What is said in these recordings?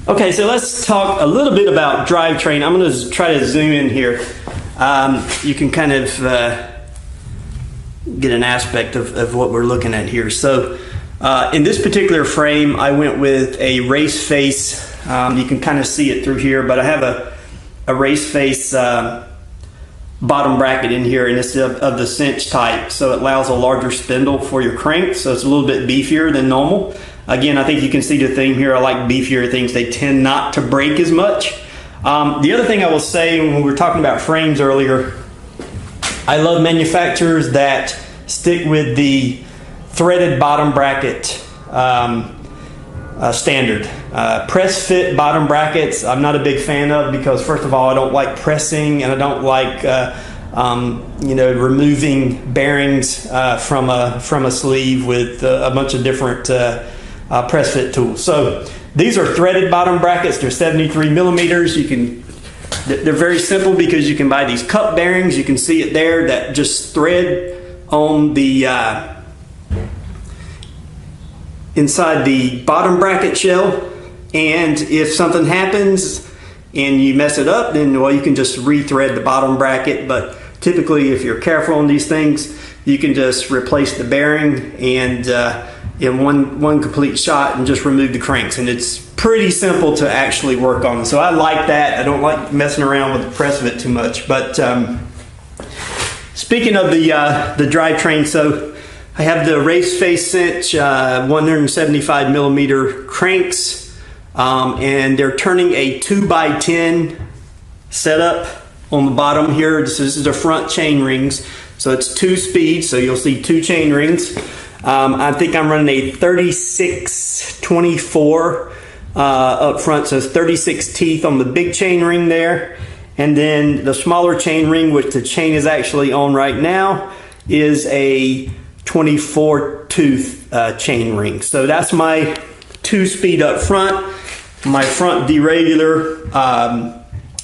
Okay, so let's talk a little bit about drivetrain. I'm going to try to zoom in here. You can kind of get an aspect of what we're looking at here. So in this particular frame, I went with a race face. You can kind of see it through here, but I have a race face bottom bracket in here, and it's of the cinch type, so it allows a larger spindle for your crank, so it's a little bit beefier than normal. Again, I think you can see the theme here. I like beefier things. They tend not to break as much. The other thing I will say, when we were talking about frames earlier, I love manufacturers that stick with the threaded bottom bracket standard. Press fit bottom brackets I'm not a big fan of, because first of all, I don't like pressing, and I don't like removing bearings from a sleeve with a bunch of different press fit tools. So these are threaded bottom brackets. They're 73 millimeters. They're very simple because you can buy these cup bearings. You can see it there that just thread on the inside the bottom bracket shell, and if something happens and you mess it up, then well, you can just rethread the bottom bracket. But typically, if you're careful on these things, you can just replace the bearing and in one complete shot and just remove the cranks, and it's pretty simple to actually work on. So I like that. I don't like messing around with the press of it too much. But speaking of the drivetrain, so I have the race face cinch 175 millimeter cranks, and they're turning a 2x10 setup on the bottom here. This is the front chain rings, so it's 2 speeds, so you'll see 2 chain rings. I think I'm running a 3624 up front, so it's 36 teeth on the big chain ring there, and then the smaller chain ring, which the chain is actually on right now, is a 24 tooth chain ring. So that's my 2-speed up front. My front derailleur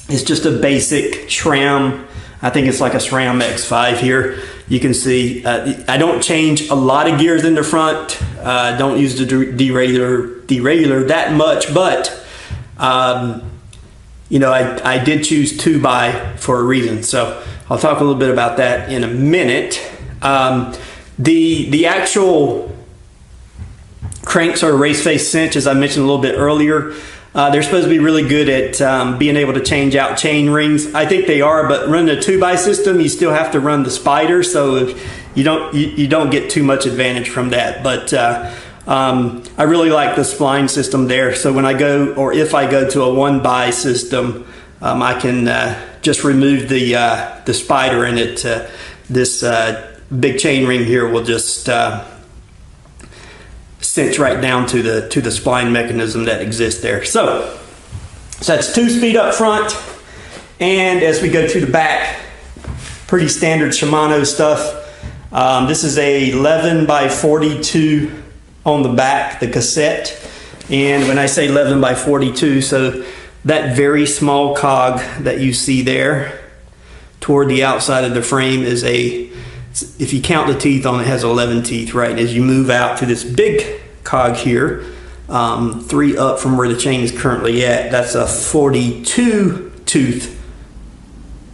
is just a basic SRAM. I think it's like a SRAM X5 here. You can see I don't change a lot of gears in the front. Don't use the derailleur that much, but I did choose 2x for a reason. So I'll talk a little bit about that in a minute. The actual cranks are race face cinch, as I mentioned a little bit earlier. They're supposed to be really good at being able to change out chain rings. I think they are, but running a 2x system, you still have to run the spider, so you don't get too much advantage from that. But I really like the spline system there. So when I go, or if I go to a 1x system, I can just remove the spider, and this big chain ring here will just cinch right down to the spline mechanism that exists there. So that's 2-speed up front, and as we go to the back, pretty standard Shimano stuff. This is a 11x42 on the back, the cassette, and when I say 11x42, so that very small cog that you see there toward the outside of the frame is if you count the teeth on it, has 11 teeth, right? As you move out to this big cog here, 3 up from where the chain is currently at, that's a 42 tooth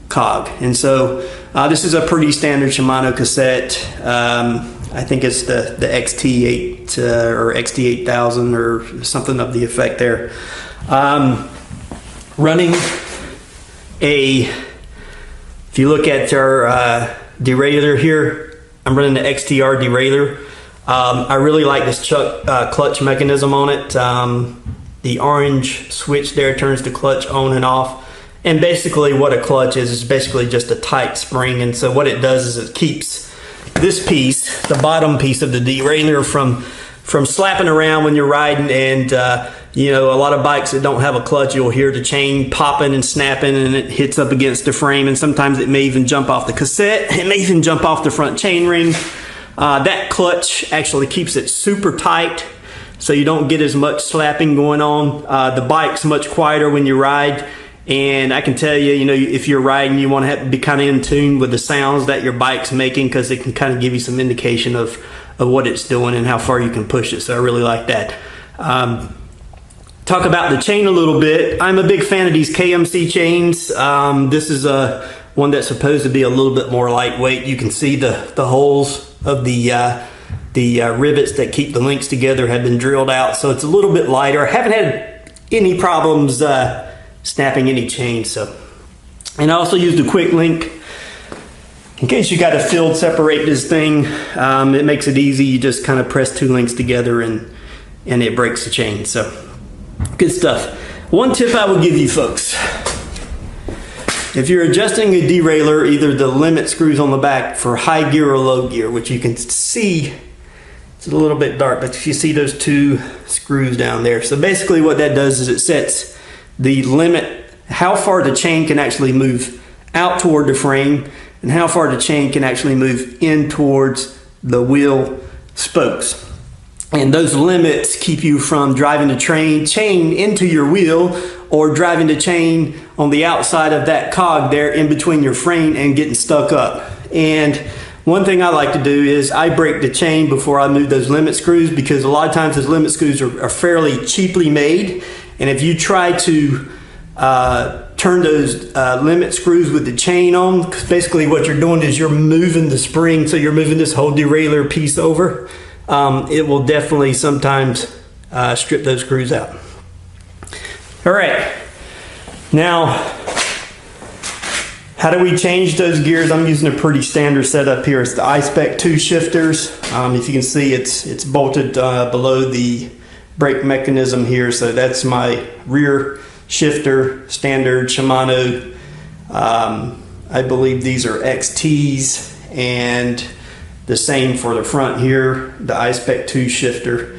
cog. And so this is a pretty standard Shimano cassette. I think it's the XT8 or XT8000 or something of the effect there. Running if you look at our derailleur here, I'm running the XTR derailleur. I really like this clutch mechanism on it. The orange switch there turns the clutch on and off. And basically what a clutch is basically just a tight spring. And so what it does is it keeps this piece, the bottom piece of the derailleur, from slapping around when you're riding. And a lot of bikes that don't have a clutch, you'll hear the chain popping and snapping, and it hits up against the frame, and sometimes it may even jump off the cassette. It may even jump off the front chain ring. That clutch actually keeps it super tight, so you don't get as much slapping going on. The bike's much quieter when you ride, and I can tell you, if you're riding, you want to be kind of in tune with the sounds that your bike's making, because it can kind of give you some indication of what it's doing and how far you can push it. So I really like that. talk about the chain a little bit. I'm a big fan of these KMC chains. This is one that's supposed to be a little bit more lightweight. You can see the holes of the rivets that keep the links together have been drilled out, so it's a little bit lighter. I haven't had any problems snapping any chains. And I also used a quick link in case you got to field separate this thing. It makes it easy. You just kind of press 2 links together and it breaks the chain. So good stuff. One tip I would give you folks: if you're adjusting a derailleur, either the limit screws on the back for high gear or low gear, which you can see, it's a little bit dark, but if you see those 2 screws down there. So basically what that does is it sets the limit, how far the chain can actually move out toward the frame and how far the chain can actually move in towards the wheel spokes. And those limits keep you from driving the chain into your wheel, or driving the chain on the outside of that cog there in between your frame and getting stuck up. And one thing I like to do is I break the chain before I move those limit screws, because a lot of times those limit screws are fairly cheaply made. And if you try to turn those limit screws with the chain on, because basically what you're doing is you're moving the spring, so you're moving this whole derailleur piece over. It will definitely sometimes strip those screws out. All right, now how do we change those gears? I'm using a pretty standard setup here. It's the iSpec 2 shifters. If you can see, it's bolted below the brake mechanism here. So that's my rear shifter, standard Shimano. I believe these are XTs, and the same for the front here, the iSpec 2 shifter.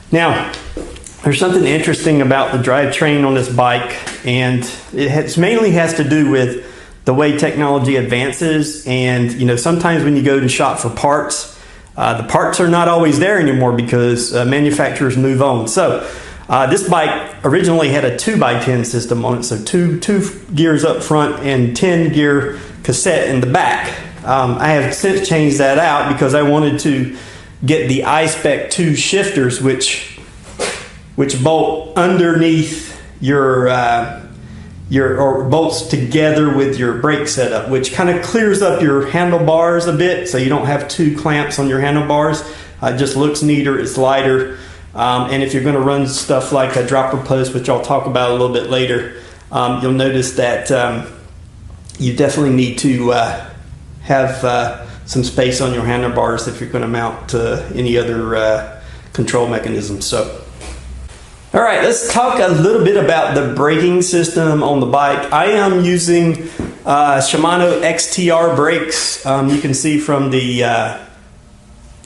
Now, there's something interesting about the drivetrain on this bike, and it mainly has to do with the way technology advances. And you know, sometimes when you go to shop for parts, the parts are not always there anymore because manufacturers move on. So this bike originally had a 2x10 system on it, so two gears up front and 10 gear cassette in the back. I have since changed that out because I wanted to get the iSpec 2 shifters, which bolt underneath your or bolts together with your brake setup, which kind of clears up your handlebars a bit, so you don't have 2 clamps on your handlebars. It just looks neater, it's lighter, and if you're going to run stuff like a dropper post, which I'll talk about a little bit later, you'll notice that you definitely need to have some space on your handlebars if you're going to mount any other control mechanisms. So, all right, let's talk a little bit about the braking system on the bike. I am using Shimano XTR brakes. You can see from the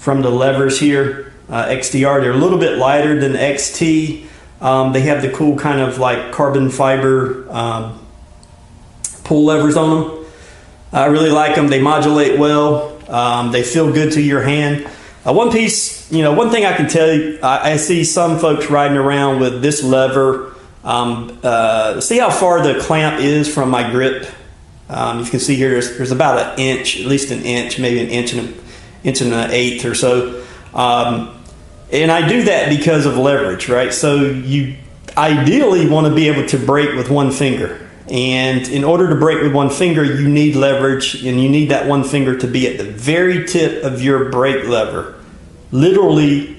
levers here, XTR, they're a little bit lighter than XT. They have the cool kind of like carbon fiber pull levers on them. I really like them. They modulate well. They feel good to your hand. One piece, you know, one thing I can tell you, I see some folks riding around with this lever. See how far the clamp is from my grip. You can see here there's about an inch, at least an inch, maybe an inch and an eighth or so. And I do that because of leverage, right? So you ideally want to be able to brake with one finger. And in order to brake with one finger, you need leverage, and you need that one finger to be at the very tip of your brake lever, literally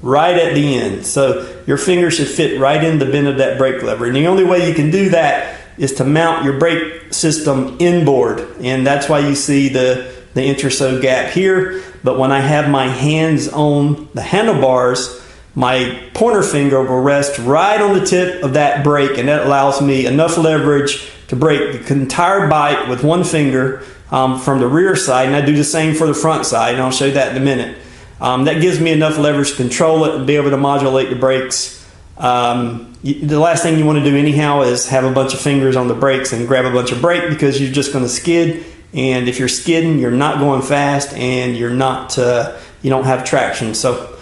right at the end. So your finger should fit right in the bend of that brake lever. And the only way you can do that is to mount your brake system inboard. And that's why you see the inch or so gap here. But when I have my hands on the handlebars, my pointer finger will rest right on the tip of that brake, and that allows me enough leverage to brake the entire bike with one finger from the rear side, and I do the same for the front side, and I'll show you that in a minute. That gives me enough leverage to control it and be able to modulate the brakes. The last thing you want to do anyhow is have a bunch of fingers on the brakes and grab a bunch of brake, because you're just going to skid, and if you're skidding, you're not going fast, and you're not you don't have traction. So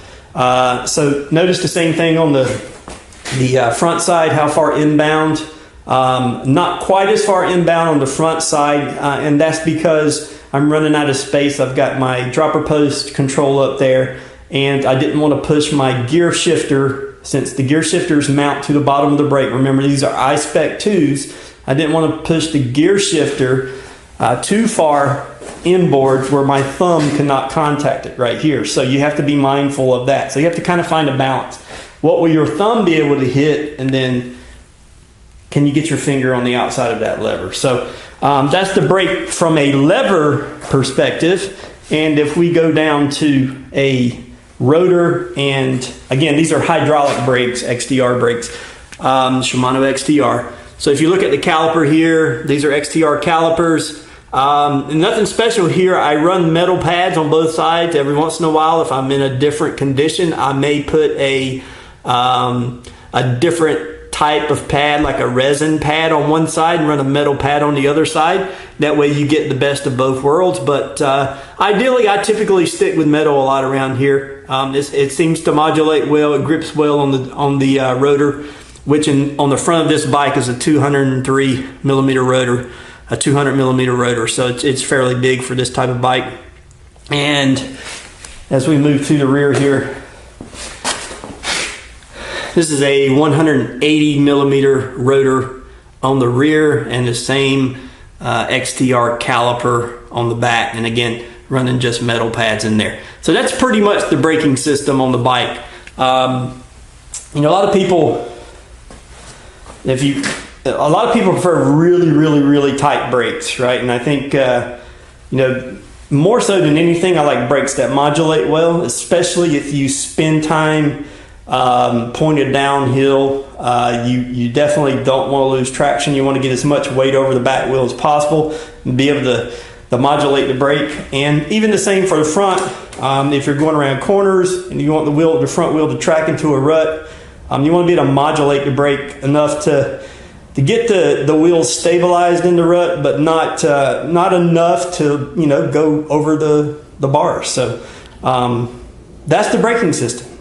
notice the same thing on the front side, how far inbound. Not quite as far inbound on the front side, and that's because I'm running out of space. I've got my dropper post control up there, and I didn't want to push my gear shifter since the gear shifters mount to the bottom of the brake, remember these are I-Spec 2s, I didn't want to push the gear shifter too far inboard where my thumb cannot contact it right here. So you have to be mindful of that. So you have to kind of find a balance. What will your thumb be able to hit, and then can you get your finger on the outside of that lever? So that's the brake from a lever perspective. And if we go down to a rotor, and again, these are hydraulic brakes, XTR brakes, Shimano XTR. So if you look at the caliper here, these are XTR calipers. Nothing special here. I run metal pads on both sides. Every once in a while, if I'm in a different condition, I may put a different type of pad, like a resin pad on one side and run a metal pad on the other side. That way you get the best of both worlds. But ideally, I typically stick with metal a lot around here. It seems to modulate well. It grips well on the rotor, which on the front of this bike is a 203 millimeter rotor, a 200 millimeter rotor. So it's fairly big for this type of bike. And as we move to the rear here, this is a 180 millimeter rotor on the rear and the same XTR caliper on the back. And again, running just metal pads in there. So that's pretty much the braking system on the bike. You know, a lot of people, a lot of people prefer really tight brakes, right? And I think, you know, more so than anything, I like brakes that modulate well, especially if you spend time pointed downhill. You definitely don't want to lose traction. You want to get as much weight over the back wheel as possible and be able to modulate the brake. And even the same for the front. If you're going around corners and you want the front wheel to track into a rut, you want to be able to modulate the brake enough to get the wheels stabilized in the rut, but not enough to, you know, go over the bars. So that's the braking system.